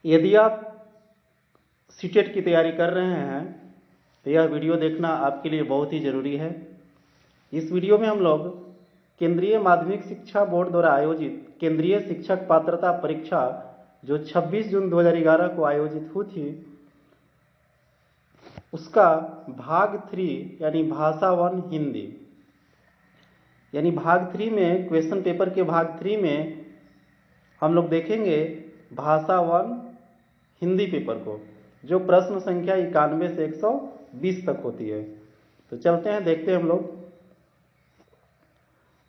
यदि आप सीटेट की तैयारी कर रहे हैं तो यह वीडियो देखना आपके लिए बहुत ही ज़रूरी है। इस वीडियो में हम लोग केंद्रीय माध्यमिक शिक्षा बोर्ड द्वारा आयोजित केंद्रीय शिक्षक पात्रता परीक्षा जो 26 जून 2011 को आयोजित हुई थी उसका भाग 3 यानी भाषा 1 हिंदी यानी भाग 3 में क्वेश्चन पेपर के भाग 3 में हम लोग देखेंगे भाषा 1 हिंदी पेपर को, जो प्रश्न संख्या 91 से 120 तक होती है। तो चलते हैं, देखते हैं हम लोग।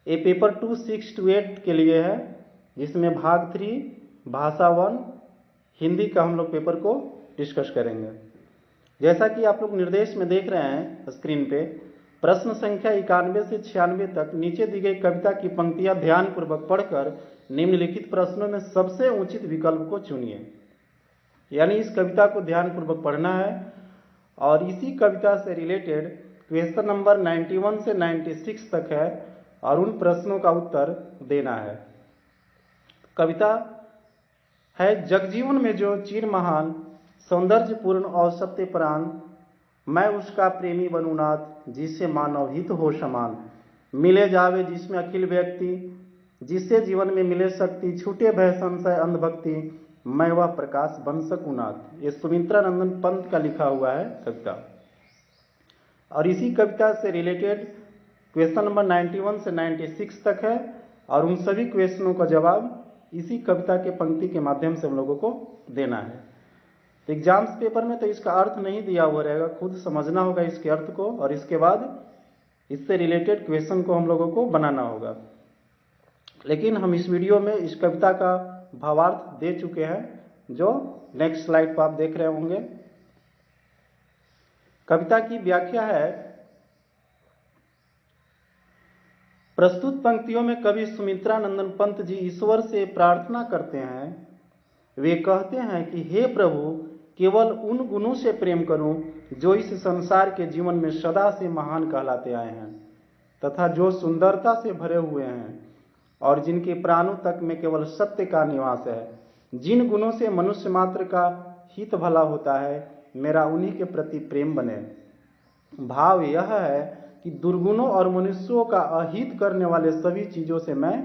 ये पेपर 2 6 to 8 के लिए है, जिसमें भाग 3 भाषा 1 हिंदी का हम लोग पेपर को डिस्कस करेंगे। जैसा कि आप लोग निर्देश में देख रहे हैं स्क्रीन पे, प्रश्न संख्या 91 से 96 तक नीचे दी गई कविता की पंक्तियां ध्यानपूर्वक पढ़कर निम्नलिखित प्रश्नों में सबसे उचित विकल्प को चुनिए। यानी इस कविता को ध्यानपूर्वक पढ़ना है और इसी कविता से रिलेटेड क्वेश्चन नंबर 91 से 96 तक है और उन प्रश्नों का उत्तर देना है। कविता है, जगजीवन में जो चीर महान सौंदर्यपूर्ण और सत्यपरान, मैं उसका प्रेमी बनूं नाथ जिससे मानव हित हो समान, मिले जावे जिसमें अखिल व्यक्ति जिससे जीवन में मिले शक्ति, छूटे भय संशय अंधभक्ति, मैं वह प्रकाश बन सकूं नाथ। ये सुमित्रा नंदन पंत का लिखा हुआ है कविता और इसी कविता से रिलेटेड क्वेश्चन नंबर 91 से 96 तक है और उन सभी क्वेश्चनों का जवाब इसी कविता के पंक्ति के माध्यम से हम लोगों को देना है। तो एग्जाम्स पेपर में तो इसका अर्थ नहीं दिया हुआ रहेगा, खुद समझना होगा इसके अर्थ को और इसके बाद इससे रिलेटेड क्वेश्चन को हम लोगों को बनाना होगा। लेकिन हम इस वीडियो में इस कविता का भावार्थ दे चुके हैं, जो नेक्स्ट स्लाइड पर आप देख रहे होंगे। कविता की व्याख्या है, प्रस्तुत पंक्तियों में कवि सुमित्रा नंदन पंत जी ईश्वर से प्रार्थना करते हैं। वे कहते हैं कि हे प्रभु, केवल उन गुणों से प्रेम करूं जो इस संसार के जीवन में सदा से महान कहलाते आए हैं तथा जो सुंदरता से भरे हुए हैं और जिनके प्राणों तक में केवल सत्य का निवास है। जिन गुणों से मनुष्य मात्र का हित भला होता है, मेरा उन्हीं के प्रति प्रेम बने। भाव यह है कि दुर्गुणों और मनुष्यों का अहित करने वाले सभी चीजों से मैं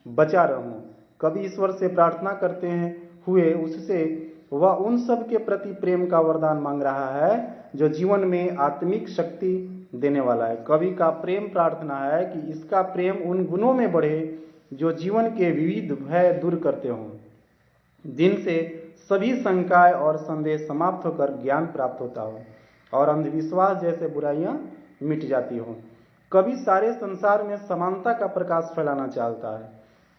बचा रहूं। कवि ईश्वर से प्रार्थना करते हैं हुए उससे वह उन सब के प्रति प्रेम का वरदान मांग रहा है जो जीवन में आत्मिक शक्ति देने वाला है। कवि का प्रेम प्रार्थना है कि इसका प्रेम उन गुणों में बढ़े जो जीवन के विविध भय दूर करते हों, जिनसे सभी शंकाएं और संदेह समाप्त होकर ज्ञान प्राप्त होता हो और अंधविश्वास जैसे बुराइयां मिट जाती हों। कवि सारे संसार में समानता का प्रकाश फैलाना चाहता है,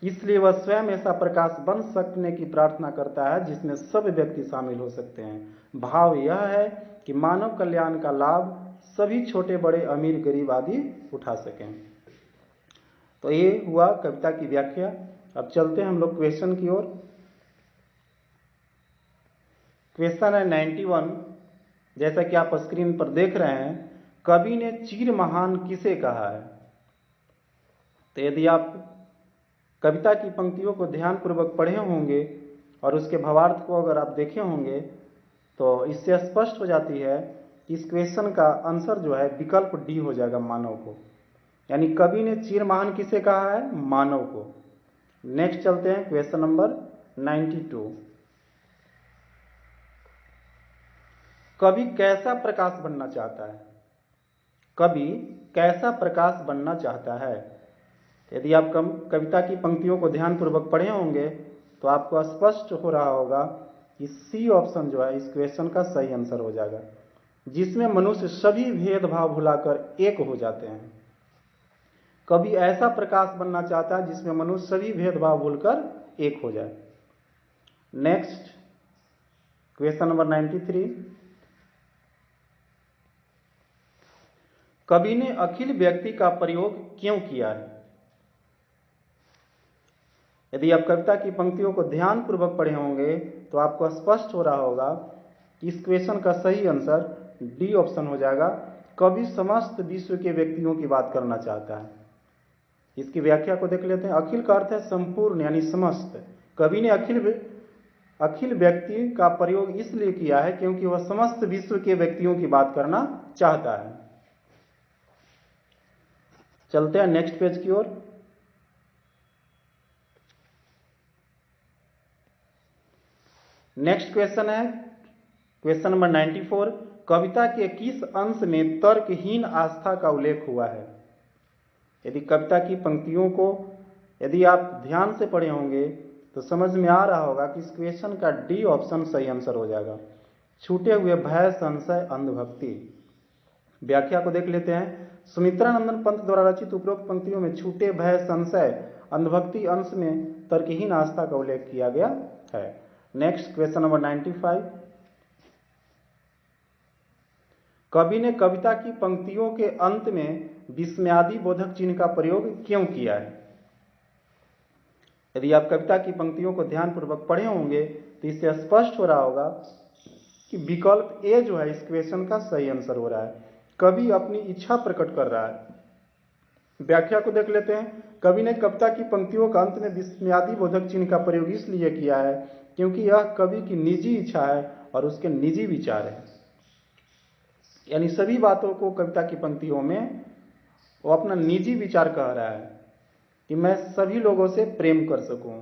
इसलिए वह स्वयं ऐसा प्रकाश बन सकने की प्रार्थना करता है जिसमें सब व्यक्ति शामिल हो सकते हैं। भाव यह है कि मानव कल्याण का लाभ सभी छोटे बड़े अमीर गरीब आदि उठा सकें। तो ये हुआ कविता की व्याख्या। अब चलते हैं हम लोग क्वेश्चन की ओर। क्वेश्चन है 91, जैसा कि आप स्क्रीन पर देख रहे हैं, कवि ने चीर महान किसे कहा है। तो यदि आप कविता की पंक्तियों को ध्यानपूर्वक पढ़े होंगे और उसके भावार्थ को अगर आप देखे होंगे तो इससे स्पष्ट हो जाती है कि इस क्वेश्चन का आंसर जो है विकल्प डी हो जाएगा, मानव को। यानी कवि ने चीर महान किसे कहा है, मानव को। नेक्स्ट चलते हैं क्वेश्चन नंबर 92। कवि कैसा प्रकाश बनना चाहता है। कवि कैसा प्रकाश बनना चाहता है। यदि आप कविता की पंक्तियों को ध्यानपूर्वक पढ़े होंगे तो आपको स्पष्ट हो रहा होगा कि सी ऑप्शन जो है इस क्वेश्चन का सही आंसर हो जाएगा, जिसमें मनुष्य सभी भेदभाव भुलाकर एक हो जाते हैं। कवि ऐसा प्रकाश बनना चाहता है जिसमें मनुष्य सभी भेदभाव भूलकर एक हो जाए। नेक्स्ट क्वेश्चन नंबर 93, कवि ने अखिल व्यक्ति का प्रयोग क्यों किया है। यदि आप कविता की पंक्तियों को ध्यानपूर्वक पढ़े होंगे तो आपको स्पष्ट हो रहा होगा कि इस क्वेश्चन का सही आंसर डी ऑप्शन हो जाएगा। कवि समस्त विश्व के व्यक्तियों की बात करना चाहता है। इसकी व्याख्या को देख लेते हैं। अखिल का अर्थ है संपूर्ण यानी समस्त। कवि ने अखिल व्यक्ति का प्रयोग इसलिए किया है क्योंकि वह समस्त विश्व के व्यक्तियों की बात करना चाहता है। चलते हैं नेक्स्ट पेज की ओर। नेक्स्ट क्वेश्चन है क्वेश्चन नंबर 94। कविता के किस अंश में तर्कहीन आस्था का उल्लेख हुआ है? यदि कविता की पंक्तियों को यदि आप ध्यान से पढ़े होंगे तो समझ में आ रहा होगा कि इस क्वेश्चन का डी ऑप्शन सही आंसर हो जाएगा। छूटे हुए भय, संशय, अंधभक्ति। व्याख्या को देख लेते हैं। सुमित्रा नंदन पंत द्वारा रचित उपरोक्त पंक्तियों में छूटे भय, संशय, अंधभक्ति अंश में तर्कहीन आस्था का उल्लेख किया गया है। Next question number 95। कवि ने कविता की पंक्तियों के अंत में विस्मयादि बोधक चिन्ह का प्रयोग क्यों किया है? यदि आप कविता की पंक्तियों को ध्यानपूर्वक पढ़े होंगे तो इससे स्पष्ट हो रहा होगा कि विकल्प ए जो है इस क्वेश्चन का सही आंसर हो रहा है। कवि अपनी इच्छा प्रकट कर रहा है। व्याख्या को देख लेते हैं। कवि ने कविता की पंक्तियों का अंत में विस्मयादि बोधक चिन्ह का प्रयोग इसलिए किया है क्योंकि यह कवि की निजी इच्छा है और उसके निजी विचार है। यानी सभी बातों को कविता की पंक्तियों में वो अपना निजी विचार कह रहा है कि मैं सभी लोगों से प्रेम कर सकूं।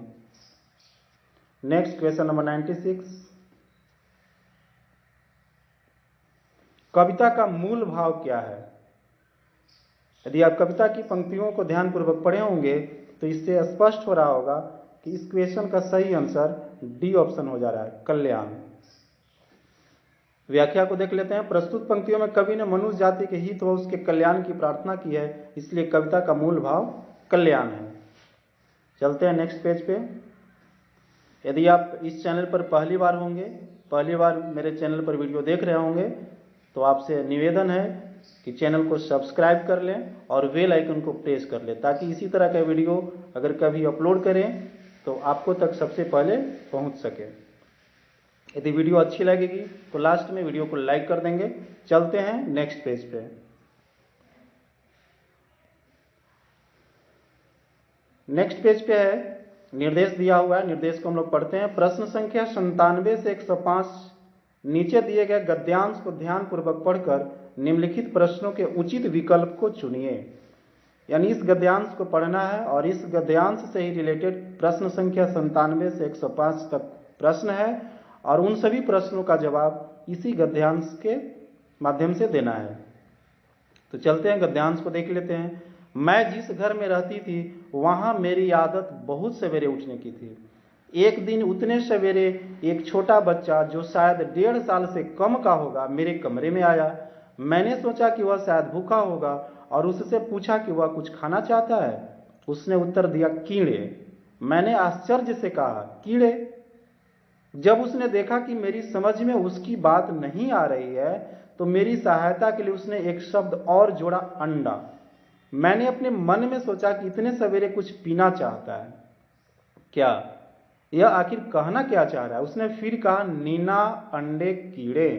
Next question number 96। कविता का मूल भाव क्या है? यदि आप कविता की पंक्तियों को ध्यानपूर्वक पढ़े होंगे तो इससे स्पष्ट हो रहा होगा कि इस क्वेश्चन का सही आंसर डी ऑप्शन हो जा रहा है, कल्याण। व्याख्या को देख लेते हैं। प्रस्तुत पंक्तियों में कवि ने मनुष्य जाति के हित व उसके कल्याण की प्रार्थना की है, इसलिए कविता का मूल भाव कल्याण है। चलते हैं नेक्स्ट पेज पे। यदि आप इस चैनल पर पहली बार होंगे, पहली बार मेरे चैनल पर वीडियो देख रहे होंगे तो आपसे निवेदन है कि चैनल को सब्सक्राइब कर लें और बेल आइकन को प्रेस कर लें ताकि इसी तरह का वीडियो अगर कभी अपलोड करें तो आपको तक सबसे पहले पहुंच सके। यदि वीडियो अच्छी लगेगी तो लास्ट में वीडियो को लाइक कर देंगे। चलते हैं नेक्स्ट पेज पे। नेक्स्ट पेज पे है निर्देश दिया हुआ है, निर्देश को हम लोग पढ़ते हैं। प्रश्न संख्या 97 से 105 नीचे दिए गए गद्यांश को ध्यानपूर्वक पढ़कर निम्नलिखित प्रश्नों के उचित विकल्प को चुनिए। यानी इस गद्यांश को पढ़ना है और इस गद्यांश से ही रिलेटेड प्रश्न संख्या 97 से 105 तक प्रश्न है और उन सभी प्रश्नों का जवाब इसी गद्यांश के माध्यम से देना है। तो चलते हैं गद्यांश को देख लेते हैं। मैं जिस घर में रहती थी वहां मेरी आदत बहुत सवेरे उठने की थी। एक दिन उतने सवेरे एक छोटा बच्चा जो शायद 1.5 साल से कम का होगा मेरे कमरे में आया। मैंने सोचा कि वह शायद भूखा होगा और उससे पूछा कि वह कुछ खाना चाहता है। उसने उत्तर दिया कीड़े। मैंने आश्चर्य से कहा कीड़े। जब उसने देखा कि मेरी समझ में उसकी बात नहीं आ रही है तो मेरी सहायता के लिए उसने एक शब्द और जोड़ा अंडा। मैंने अपने मन में सोचा कि इतने सवेरे कुछ पीना चाहता है क्या, यह आखिर कहना क्या चाह रहा है। उसने फिर कहा नीना अंडे कीड़े।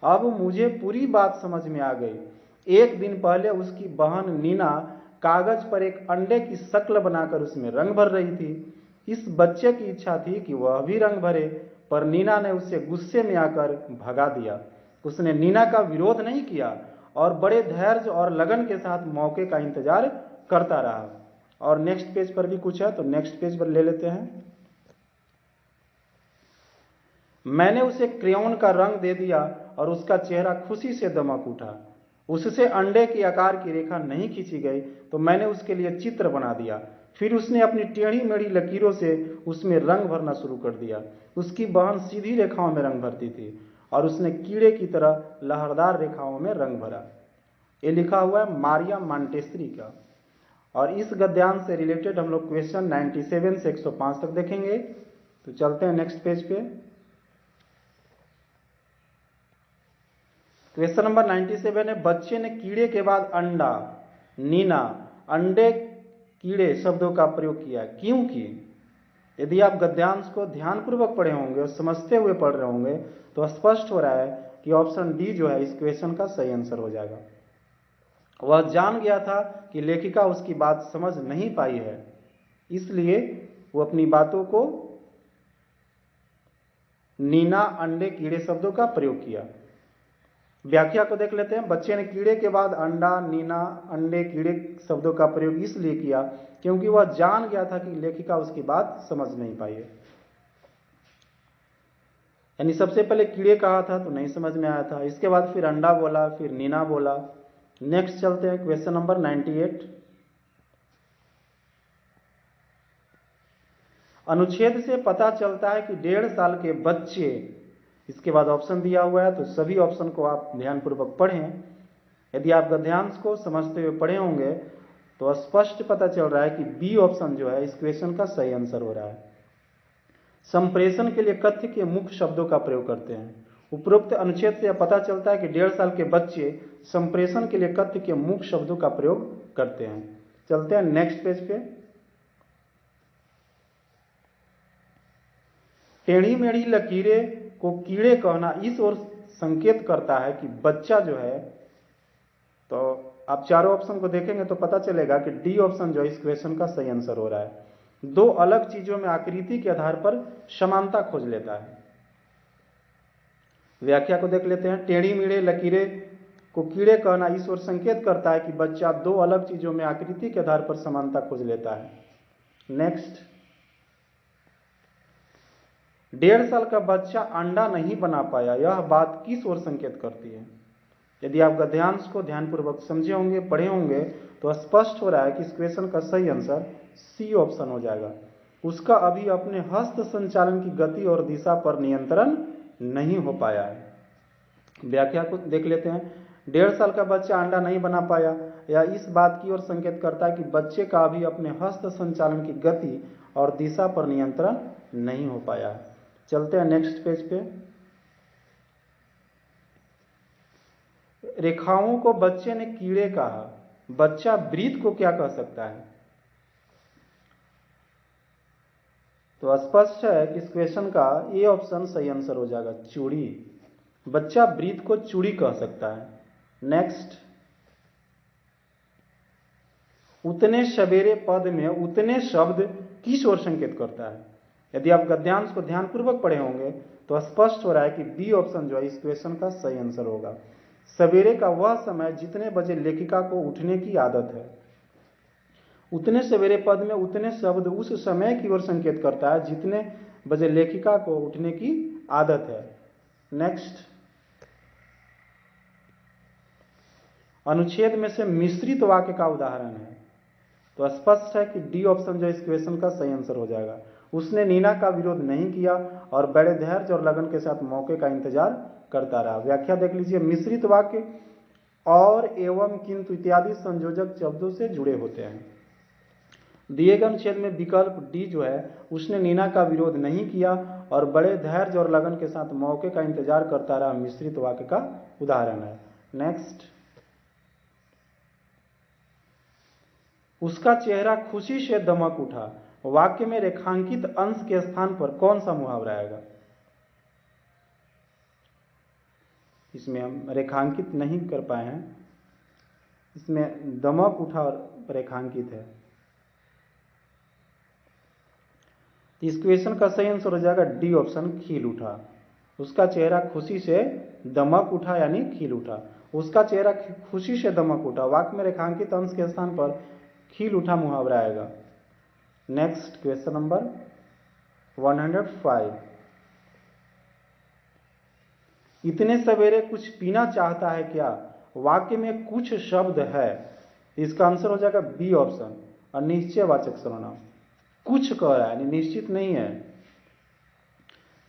अब मुझे पूरी बात समझ में आ गई। एक दिन पहले उसकी बहन नीना कागज पर एक अंडे की शक्ल बनाकर उसमें रंग भर रही थी। इस बच्चे की इच्छा थी कि वह भी रंग भरे, पर नीना ने उसे गुस्से में आकर भगा दिया। उसने नीना का विरोध नहीं किया और बड़े धैर्य और लगन के साथ मौके का इंतजार करता रहा। और नेक्स्ट पेज पर भी कुछ है तो नेक्स्ट पेज पर ले लेते हैं। मैंने उसे क्रेयॉन का रंग दे दिया और उसका चेहरा खुशी से दमक उठा। उससे अंडे के आकार की रेखा नहीं खींची गई तो मैंने उसके लिए चित्र बना दिया। फिर उसने अपनी टेढ़ी मेढ़ी लकीरों से उसमें रंग भरना शुरू कर दिया। उसकी बहन सीधी रेखाओं में रंग भरती थी और उसने कीड़े की तरह लहरदार रेखाओं में रंग भरा। ये लिखा हुआ है मारिया मॉन्टेसरी का। और इस गद्यांश से रिलेटेड हम लोग क्वेश्चन 97 से 105 तक देखेंगे। तो चलते हैं नेक्स्ट पेज पे। क्वेश्चन नंबर 97 है बच्चे ने कीड़े के बाद अंडा, नीना, अंडे, कीड़े शब्दों का प्रयोग किया, क्यों की? यदि आप गद्यांश को ध्यानपूर्वक पढ़े होंगे और समझते हुए पढ़ रहे होंगे तो स्पष्ट हो रहा है कि ऑप्शन डी जो है इस क्वेश्चन का सही आंसर हो जाएगा। वह जान गया था कि लेखिका उसकी बात समझ नहीं पाई है, इसलिए वो अपनी बातों को नीना, अंडे, कीड़े शब्दों का प्रयोग किया। व्याख्या को देख लेते हैं। बच्चे ने कीड़े के बाद अंडा, नीना, अंडे, कीड़े शब्दों का प्रयोग इसलिए किया क्योंकि वह जान गया था कि लेखिका उसकी बात समझ नहीं पाई है। यानी सबसे पहले कीड़े कहा था तो नहीं समझ में आया था, इसके बाद फिर अंडा बोला, फिर नीना बोला। नेक्स्ट चलते हैं क्वेश्चन नंबर 98। अनुच्छेद से पता चलता है कि 1.5 साल के बच्चे, इसके बाद ऑप्शन दिया हुआ है, तो सभी ऑप्शन को आप ध्यानपूर्वक पढ़ें। यदि आप गद्यांश को समझते हुए पढ़े होंगे तो स्पष्ट पता चल रहा है कि बी ऑप्शन जो है इस क्वेश्चन का सही आंसर हो रहा है। संप्रेषण के लिए कथ्य के मुख्य शब्दों का प्रयोग करते हैं। उपरोक्त अनुच्छेद से यह पता चलता है कि 1.5 साल के बच्चे संप्रेषण के लिए कथ्य के मुख्य शब्दों का प्रयोग करते हैं। चलते हैं नेक्स्ट पेज पे। टेढ़ी मेढ़ी लकीरें को कीड़े कहना इस ओर संकेत करता है कि बच्चा जो है, तो आप चारों ऑप्शन को देखेंगे तो पता चलेगा कि डी ऑप्शन जो है इस क्वेश्चन का सही आंसर हो रहा है। दो अलग चीजों में आकृति के आधार पर समानता खोज लेता है। व्याख्या को देख लेते हैं। टेढ़ी मेढ़ी लकीरें को कीड़े कहना इस ओर संकेत करता है कि बच्चा दो अलग चीजों में आकृति के आधार पर समानता खोज लेता है। नेक्स्ट, 1.5 साल का बच्चा अंडा नहीं बना पाया, यह बात किस ओर संकेत करती है? यदि आप गद्यांश को ध्यानपूर्वक समझे होंगे, पढ़े होंगे, तो स्पष्ट हो रहा है कि इस क्वेश्चन का सही आंसर सी ऑप्शन हो जाएगा। उसका अभी अपने हस्त संचालन की गति और दिशा पर नियंत्रण नहीं हो पाया है। व्याख्या को देख लेते हैं। 1.5 साल का बच्चा अंडा नहीं बना पाया, यह इस बात की ओर संकेत करता है कि बच्चे का अभी अपने हस्त संचालन की गति और दिशा पर नियंत्रण नहीं हो पाया है। चलते हैं नेक्स्ट पेज पे। रेखाओं को बच्चे ने कीड़े कहा, बच्चा वृत्त को क्या कह सकता है? तो स्पष्ट है कि इस क्वेश्चन का ए ऑप्शन सही आंसर हो जाएगा, चूड़ी। बच्चा वृत्त को चूड़ी कह सकता है। नेक्स्ट, उतने सवेरे पद में उतने शब्द किस ओर संकेत करता है? यदि आप गद्यांश को ध्यानपूर्वक पढ़े होंगे तो स्पष्ट हो रहा है कि बी ऑप्शन जो है इस क्वेश्चन का सही आंसर होगा। सवेरे का वह समय जितने बजे लेखिका को उठने की आदत है। उतने सवेरे पद में उतने शब्द उस समय की ओर संकेत करता है जितने बजे लेखिका को उठने की आदत है। नेक्स्ट, अनुच्छेद में से मिश्रित वाक्य का उदाहरण है, तो स्पष्ट है कि डी ऑप्शन जो इस क्वेश्चन का सही आंसर हो जाएगा। उसने नीना का विरोध नहीं किया और बड़े धैर्य और लगन के साथ मौके का इंतजार करता रहा। व्याख्या देख लीजिए। मिश्रित वाक्य और, एवं, किंतु इत्यादि संयोजक शब्दों से जुड़े होते हैं। दिए गए अनुच्छेद में विकल्प डी जो है, उसने नीना का विरोध नहीं किया और बड़े धैर्य और लगन के साथ मौके का इंतजार करता रहा, मिश्रित वाक्य का उदाहरण है। नेक्स्ट, उसका चेहरा खुशी से दमक उठा, वाक्य में रेखांकित अंश के स्थान पर कौन सा मुहावरा आएगा? इसमें हम रेखांकित नहीं कर पाए हैं, इसमें दमक उठा और रेखांकित है। इस क्वेश्चन का सही आंसर हो जाएगा डी ऑप्शन, खिल उठा। उसका चेहरा खुशी से दमक उठा यानी खिल उठा। उसका चेहरा खुशी से दमक उठा, वाक्य में रेखांकित अंश के स्थान पर खिल उठा मुहावरा आएगा। Next, question number 105। इतने सवेरे कुछ पीना चाहता है क्या, वाक्य में कुछ शब्द है, इसका आंसर हो जाएगा बी ऑप्शन, अनिश्चयवाचक सर्वनाम। कुछ कह रहा है यानी निश्चित नहीं है।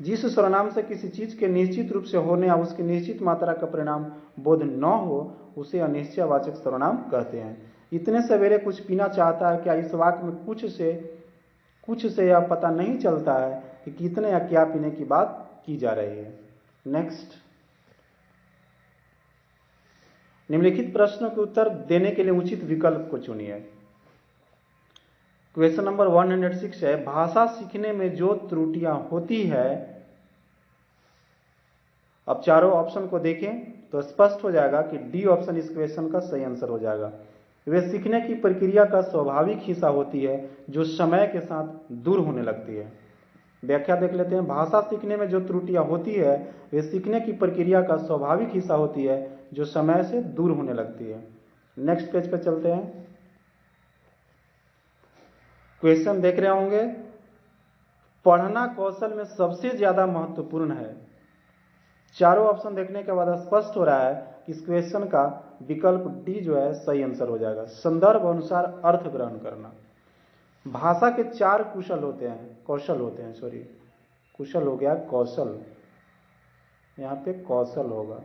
जिस सर्वनाम से किसी चीज के निश्चित रूप से होने या उसकी निश्चित मात्रा का परिणाम बोध न हो उसे अनिश्चयवाचक सर्वनाम कहते हैं। इतने सवेरे कुछ पीना चाहता है क्या, इस वाक्य में कुछ से यह पता नहीं चलता है कि कितने या क्या पीने की बात की जा रही है। नेक्स्ट, निम्नलिखित प्रश्नों के उत्तर देने के लिए उचित विकल्प को चुनिए। क्वेश्चन नंबर 106 है, भाषा सीखने में जो त्रुटियां होती है, अब चारों ऑप्शन को देखें तो स्पष्ट हो जाएगा कि डी ऑप्शन इस क्वेश्चन का सही आंसर हो जाएगा। वे सीखने की प्रक्रिया का स्वाभाविक हिस्सा होती है जो समय के साथ दूर होने लगती है। व्याख्या देख लेते हैं। भाषा सीखने में जो त्रुटियां होती है वे सीखने की प्रक्रिया का स्वाभाविक हिस्सा होती है जो समय से दूर होने लगती है। नेक्स्ट पेज पे चलते हैं। क्वेश्चन देख रहे होंगे, पढ़ना कौशल में सबसे ज्यादा महत्वपूर्ण है। चारों ऑप्शन देखने के बाद स्पष्ट हो रहा है कि इस क्वेश्चन का विकल्प डी जो है सही आंसर हो जाएगा। संदर्भ अनुसार अर्थ ग्रहण करना। भाषा के 4 कौशल होते हैं, सॉरी कुशल हो गया, कौशल, यहां पे कौशल होगा।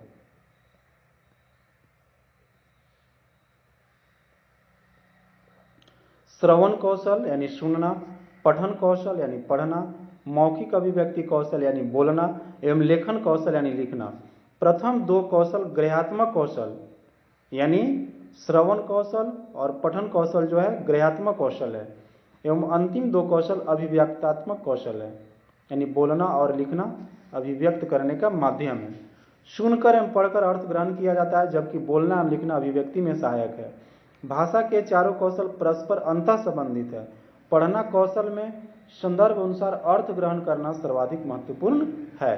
श्रवण कौशल यानी सुनना, पठन कौशल यानी पढ़ना, मौखिक अभिव्यक्ति कौशल यानी बोलना एवं लेखन कौशल यानी लिखना। प्रथम 2 कौशल ग्रहात्मक कौशल यानी श्रवण कौशल और पठन कौशल जो है ग्रहात्मक कौशल है एवं अंतिम 2 कौशल अभिव्यक्तात्मक कौशल है यानी बोलना और लिखना अभिव्यक्त करने का माध्यम है। सुनकर एवं पढ़कर अर्थ ग्रहण किया जाता है जबकि बोलना एवं लिखना अभिव्यक्ति में सहायक है। भाषा के चारों कौशल परस्पर अंतः संबंधित है। पढ़ना कौशल में संदर्भ अनुसार अर्थ ग्रहण करना सर्वाधिक महत्वपूर्ण है।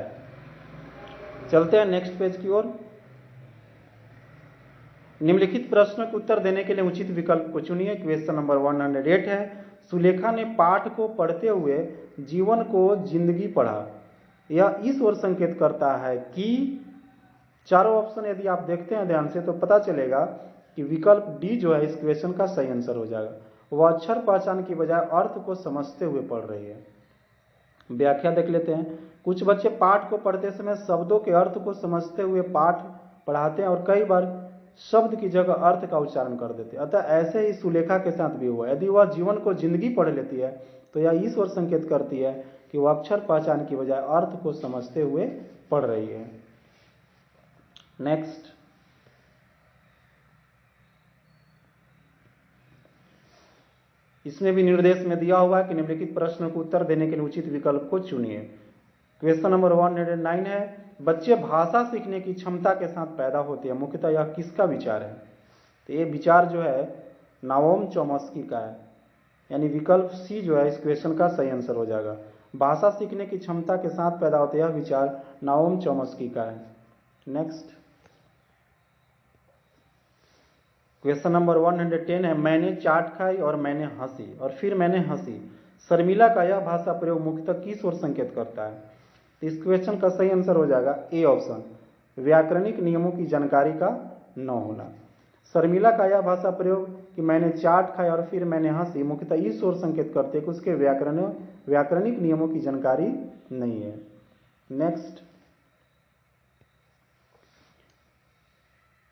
चलते हैं नेक्स्ट पेज की ओर। निम्नलिखित प्रश्न को उत्तर देने के लिए उचित विकल्प को चुनिए। क्वेश्चन नंबर 108 है, सुलेखा ने पाठ को पढ़ते हुए जीवन को जिंदगी पढ़ा। यह इस ओर संकेत करता है कि, चारों ऑप्शन यदि आप देखते हैं ध्यान से तो पता चलेगा कि विकल्प डी जो है इस क्वेश्चन का सही आंसर हो जाएगा। वह अक्षर पहचान की बजाय अर्थ को समझते हुए पढ़ रही है। व्याख्या देख लेते हैं। कुछ बच्चे पाठ को पढ़ते समय शब्दों के अर्थ को समझते हुए पाठ पढ़ाते हैं और कई बार शब्द की जगह अर्थ का उच्चारण कर देते हैं। अतः ऐसे ही सुलेखा के साथ भी हुआ। यदि वह जीवन को जिंदगी पढ़ लेती है तो यह इस ओर संकेत करती है कि वह अक्षर पहचान की बजाय अर्थ को समझते हुए पढ़ रही है। नेक्स्ट, इसमें भी निर्देश में दिया हुआ है कि निम्नलिखित प्रश्न को उत्तर देने के लिए उचित विकल्प को चुनिए। क्वेश्चन नंबर 109 है, बच्चे भाषा सीखने की क्षमता के साथ पैदा होते हैं, मुख्यतः यह किसका विचार है? तो ये विचार जो है नाओम चॉम्स्की का है, यानी विकल्प सी जो है इस क्वेश्चन का सही आंसर हो जाएगा। भाषा सीखने की क्षमता के साथ पैदा होते यह विचार नाओम चॉम्स्की का है। नेक्स्ट, क्वेश्चन नंबर 110 है, मैंने चाट खाई और मैंने हंसी और फिर मैंने हंसी। शर्मिला का यह भाषा प्रयोग मुख्यतः किस ओर संकेत करता है? इस क्वेश्चन का सही आंसर हो जाएगा ए ऑप्शन, व्याकरणिक नियमों की जानकारी का न होना। शर्मिला का यह भाषा प्रयोग कि मैंने चाट खाई और फिर मैंने हंसी मुख्यतः इस ओर संकेत करते हैं कि उसके व्याकरणिक नियमों की जानकारी नहीं है। नेक्स्ट,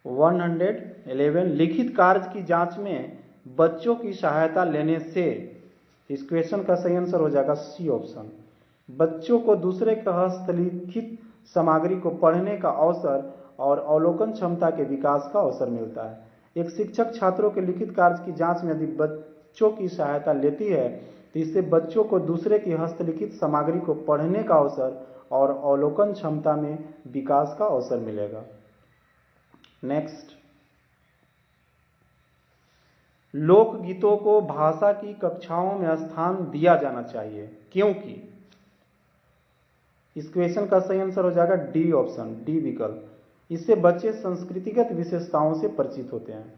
111, लिखित कार्य की जांच में बच्चों की सहायता लेने से। इस क्वेश्चन का सही आंसर हो जाएगा सी ऑप्शन, बच्चों को दूसरे के हस्तलिखित सामग्री को पढ़ने का अवसर और अवलोकन क्षमता के विकास का अवसर मिलता है। एक शिक्षक छात्रों के लिखित कार्य की जांच में यदि बच्चों की सहायता लेती है तो इससे बच्चों को दूसरे की हस्तलिखित सामग्री को पढ़ने का अवसर और अवलोकन क्षमता में विकास का अवसर मिलेगा। नेक्स्ट, लोकगीतों को भाषा की कक्षाओं में स्थान दिया जाना चाहिए क्योंकि। इस क्वेश्चन का सही आंसर हो जाएगा डी ऑप्शन, डी विकल्प। इससे बच्चे संस्कृतिगत विशेषताओं से परिचित होते हैं।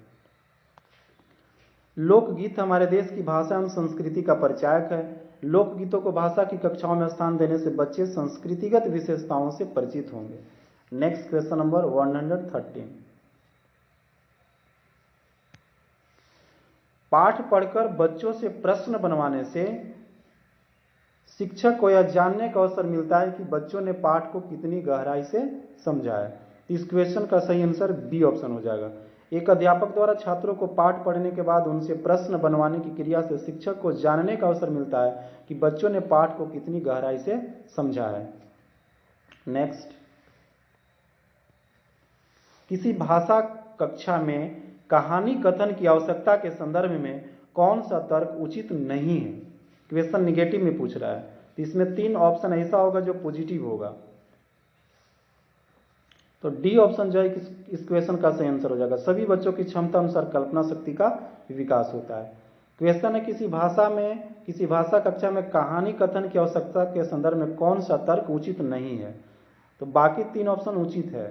लोकगीत हमारे देश की भाषा एवं संस्कृति का परिचायक है। लोकगीतों को भाषा की कक्षाओं में स्थान देने से बच्चे संस्कृतिगत विशेषताओं से परिचित होंगे। नेक्स्ट, क्वेश्चन नंबर 113, पाठ पढ़कर बच्चों से प्रश्न बनवाने से शिक्षक को यह जानने का अवसर मिलता है कि बच्चों ने पाठ को कितनी गहराई से समझा है। इस क्वेश्चन का सही आंसर बी ऑप्शन हो जाएगा। एक अध्यापक द्वारा छात्रों को पाठ पढ़ने के बाद उनसे प्रश्न बनवाने की क्रिया से शिक्षक को जानने का अवसर मिलता है कि बच्चों ने पाठ को कितनी गहराई से समझा है। नेक्स्ट, किसी भाषा कक्षा में कहानी कथन की आवश्यकता के संदर्भ में कौन सा तर्क उचित नहीं है? क्वेश्चन निगेटिव में पूछ रहा है तो इसमें 3 ऑप्शन ऐसा होगा जो पॉजिटिव होगा। तो डी ऑप्शन जो है इस क्वेश्चन का सही आंसर हो जाएगा। सभी बच्चों की क्षमता अनुसार कल्पना शक्ति का विकास होता है। क्वेश्चन है किसी भाषा कक्षा में कहानी कथन की आवश्यकता के संदर्भ में कौन सा तर्क उचित नहीं है। तो बाकी 3 ऑप्शन उचित है।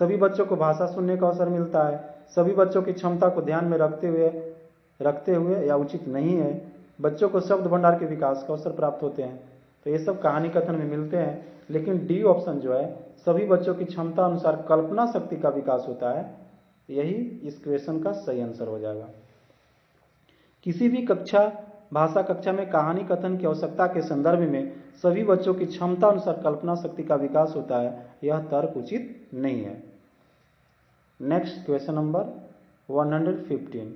सभी बच्चों को भाषा सुनने का अवसर मिलता है, सभी बच्चों की क्षमता को ध्यान में रखते हुए या उचित नहीं है, बच्चों को शब्द भंडार के विकास का अवसर प्राप्त होते हैं। तो ये सब कहानी कथन में मिलते हैं, लेकिन डी ऑप्शन जो है सभी बच्चों की क्षमता अनुसार कल्पना शक्ति का विकास होता है, यही इस क्वेश्चन का सही आंसर हो जाएगा। किसी भी भाषा कक्षा में कहानी कथन की आवश्यकता के संदर्भ में सभी बच्चों की क्षमता अनुसार कल्पना शक्ति का विकास होता है, यह तर्क उचित नहीं है। Next question number 115।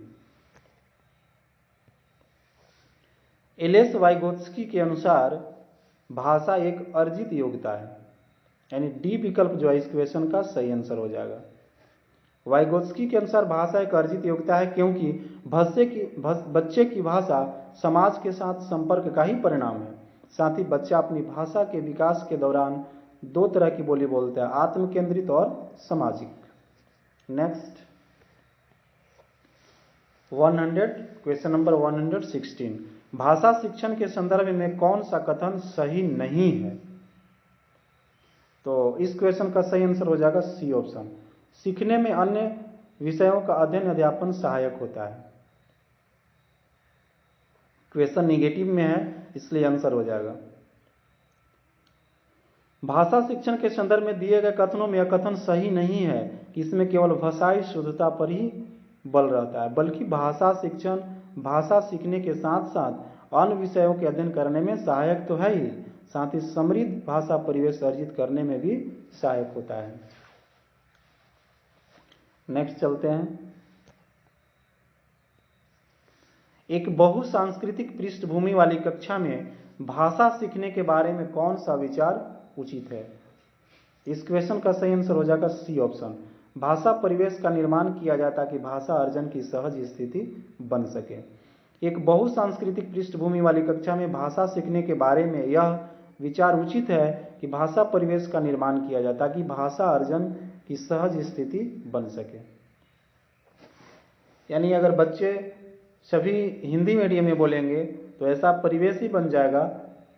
एलेस वाइगोत्स्की के अनुसार भाषा एक अर्जित योग्यता है, यानी डी विकल्प जो है इस क्वेश्चन का सही आंसर हो जाएगा। वाइगोत्स्की के अनुसार भाषा एक अर्जित योग्यता है क्योंकि बच्चे की भाषा समाज के साथ संपर्क का ही परिणाम है। साथ ही बच्चा अपनी भाषा के विकास के दौरान 2 तरह की बोली बोलता है, आत्म केंद्रित और सामाजिक। Next question number 116। भाषा शिक्षण के संदर्भ में कौन सा कथन सही नहीं है। तो इस क्वेश्चन का सही आंसर हो जाएगा सी ऑप्शन। सीखने में अन्य विषयों का अध्ययन अध्यापन सहायक होता है। क्वेश्चन निगेटिव में है, इसलिए आंसर हो जाएगा। भाषा शिक्षण के संदर्भ में दिए गए कथनों में यह कथन सही नहीं है कि इसमें केवल भाषाई शुद्धता पर ही बल रहता है, बल्कि भाषा शिक्षण भाषा सीखने के साथ साथ अन्य विषयों के अध्ययन करने में सहायक तो है ही, साथ ही समृद्ध भाषा परिवेश अर्जित करने में भी सहायक होता है। नेक्स्ट चलते हैं। एक बहुसांस्कृतिक पृष्ठभूमि वाली कक्षा में भाषा सीखने के बारे में कौन सा विचार उचित है। इस क्वेश्चन का सही आंसर हो जाएगा सी ऑप्शन। भाषा परिवेश का निर्माण किया जाता है कि भाषा अर्जन की सहज स्थिति बन सके। एक बहुसांस्कृतिक पृष्ठभूमि वाली कक्षा में भाषा सीखने के बारे में यह विचार उचित है कि भाषा परिवेश का निर्माण किया जाता है कि भाषा अर्जन की सहज स्थिति बन सके। यानी अगर बच्चे सभी हिंदी मीडियम में बोलेंगे तो ऐसा परिवेश ही बन जाएगा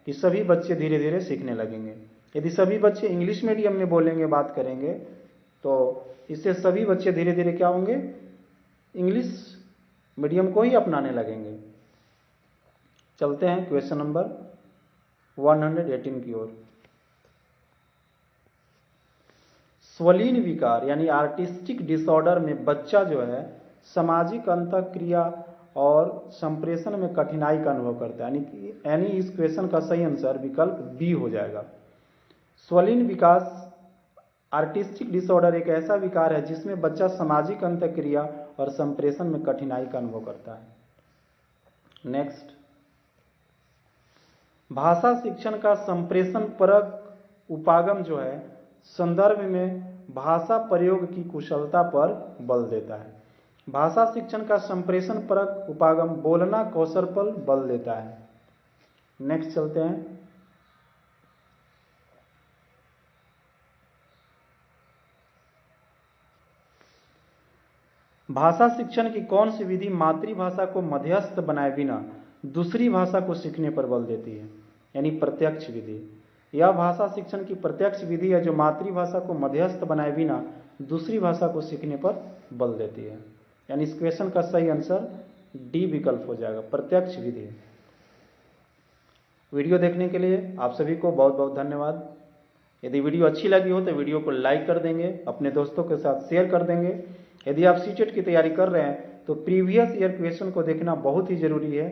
कि सभी बच्चे धीरे धीरे सीखने लगेंगे। यदि सभी बच्चे इंग्लिश मीडियम में बोलेंगे, बात करेंगे, तो इससे सभी बच्चे धीरे धीरे क्या होंगे, इंग्लिश मीडियम को ही अपनाने लगेंगे। चलते हैं क्वेश्चन नंबर 118 की ओर। स्वलीन विकार यानी आर्टिस्टिक डिसऑर्डर में बच्चा जो है सामाजिक अंतःक्रिया और संप्रेषण में कठिनाई का अनुभव करता है, यानी इस क्वेश्चन का सही आंसर विकल्प बी हो जाएगा। स्वलीन विकास आर्टिस्टिक डिसऑर्डर एक ऐसा विकार है जिसमें बच्चा सामाजिक अंतःक्रिया और संप्रेषण में कठिनाई का अनुभव करता है। नेक्स्ट, भाषा शिक्षण का संप्रेषण परक उपागम जो है संदर्भ में भाषा प्रयोग की कुशलता पर बल देता है। भाषा शिक्षण का संप्रेषण परक उपागम बोलना कौशल पर बल देता है। नेक्स्ट चलते हैं। भाषा शिक्षण की कौन सी विधि मातृभाषा को मध्यस्थ बनाए बिना दूसरी भाषा को सीखने पर बल देती है, यानी प्रत्यक्ष विधि। यह भाषा शिक्षण की प्रत्यक्ष विधि है जो मातृभाषा को मध्यस्थ बनाए बिना दूसरी भाषा को सीखने पर बल देती है, यानी इस क्वेश्चन का सही आंसर डी विकल्प हो जाएगा, प्रत्यक्ष विधि। वीडियो देखने के लिए आप सभी को बहुत बहुत धन्यवाद। यदि वीडियो अच्छी लगी हो तो वीडियो को लाइक कर देंगे, अपने दोस्तों के साथ शेयर कर देंगे। यदि आप सीटेट की तैयारी कर रहे हैं तो प्रीवियस ईयर क्वेश्चन को देखना बहुत ही जरूरी है।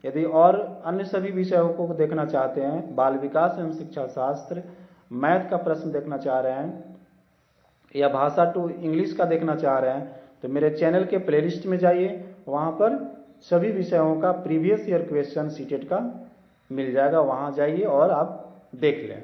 यदि और अन्य सभी विषयों को देखना चाहते हैं, बाल विकास एवं शिक्षा शास्त्र, मैथ का प्रश्न देखना चाह रहे हैं या भाषा टू इंग्लिश का देखना चाह रहे हैं, तो मेरे चैनल के प्लेलिस्ट में जाइए, वहाँ पर सभी विषयों का प्रीवियस ईयर क्वेश्चन सीटेट का मिल जाएगा, वहाँ जाइए और आप देख लें।